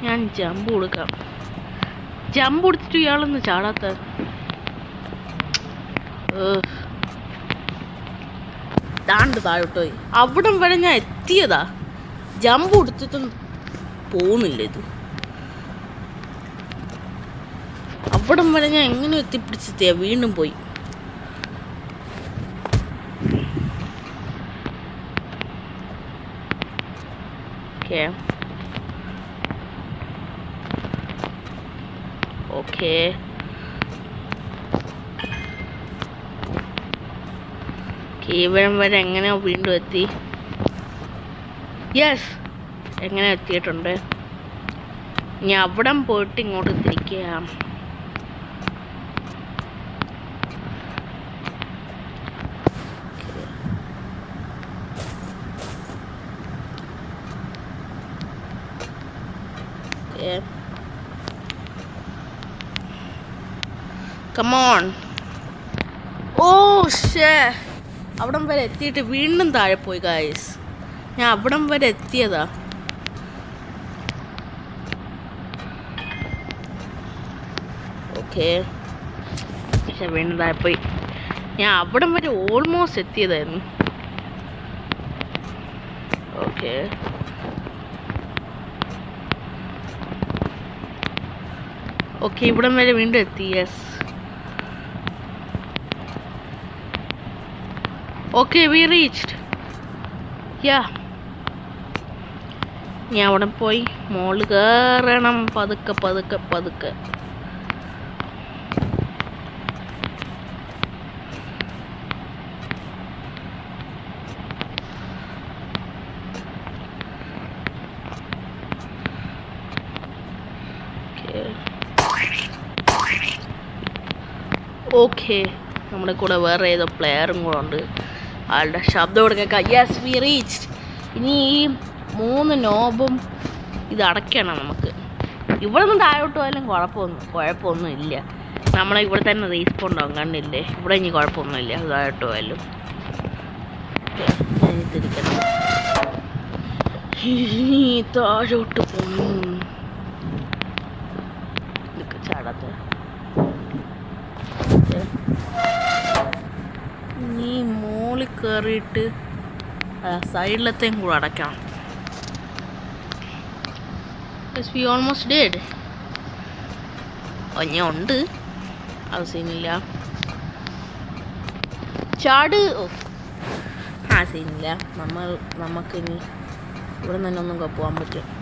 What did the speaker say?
ഞാൻ ജമ്പ് കൊടുക്കാം. ജമ്പ് കൊടുത്തിട്ട് ഇയാളൊന്ന് ചാടാത്ത. താണ്ട് താഴോട്ടോയി. അവിടം വരെ ഞാൻ എത്തിയതാ. ജമ്പ് കൊടുത്തിട്ടും പോകുന്നില്ല ഇത്. അവിടം വരെ ഞാൻ എങ്ങനെ എത്തിപ്പിടിച്ചെത്തിയ വീണ്ടും പോയി. ഓക്കേ ഇവിടം വരെ എങ്ങനെയോ വീണ്ടും എത്തി. യെസ്, എങ്ങനെ എത്തിയിട്ടുണ്ട്. ഇനി അവിടം പോയിട്ട് ഇങ്ങോട്ട് തിരിക്കുക. Come on. Oh shit. അവിടം വരെ എത്തിയിട്ട് വീണ്ടും താഴെ പോയി ഗൈസ്. ഞാൻ അവിടം വരെ എത്തിയതാ. ഓക്കെ, പക്ഷെ വീണ്ടും താഴെ പോയി. ഞാൻ അവിടം വരെ ഓൾമോസ്റ്റ് എത്തിയതായിരുന്നു. ഓക്കെ, ഓക്കെ ഇവിടം വരെ വീണ്ടും എത്തി. Yes, okay we reached. Ya, ഞാൻ അവിടെ പോയി മോള് കയറണം. പതുക്കെ പതുക്കെ പതുക്കെ. ഓക്കെ, നമ്മുടെ കൂടെ വേറെ ഏതോ പ്ലെയറും കൂടെ ഉണ്ട്. ആളുടെ ശബ്ദം ഇവിടെ കേൾക്കാം. Yes we reached. ഇനി ഈ 3 നോബും ഇത് അടയ്ക്കണം നമുക്ക്. ഇവിടെ നിന്ന് താഴോട്ട് പോയാലും കുഴപ്പമൊന്നും ഇല്ല. നമ്മളെ ഇവിടെ തന്നെ റീസ്പോൺ ഉണ്ടാവും. കണ്ടില്ലേ, ഇവിടെ ഇനി കുഴപ്പമൊന്നുമില്ല താഴോട്ട് പോയാലും. തിരിക്കണം, താഴോട്ട് പോന്നു. ചാടാത്ത നീ മോളിൽ കയറിയിട്ട് സൈഡിലത്തെയും കൂടെ അടയ്ക്കണം. We almost dead. ഞാൻ ഉണ്ട്, അത് സീനില്ല. ചാട്. സീനില്ല. നമുക്കിനി ഇവിടെ തന്നെ ഒന്നും പോകാൻ പറ്റും.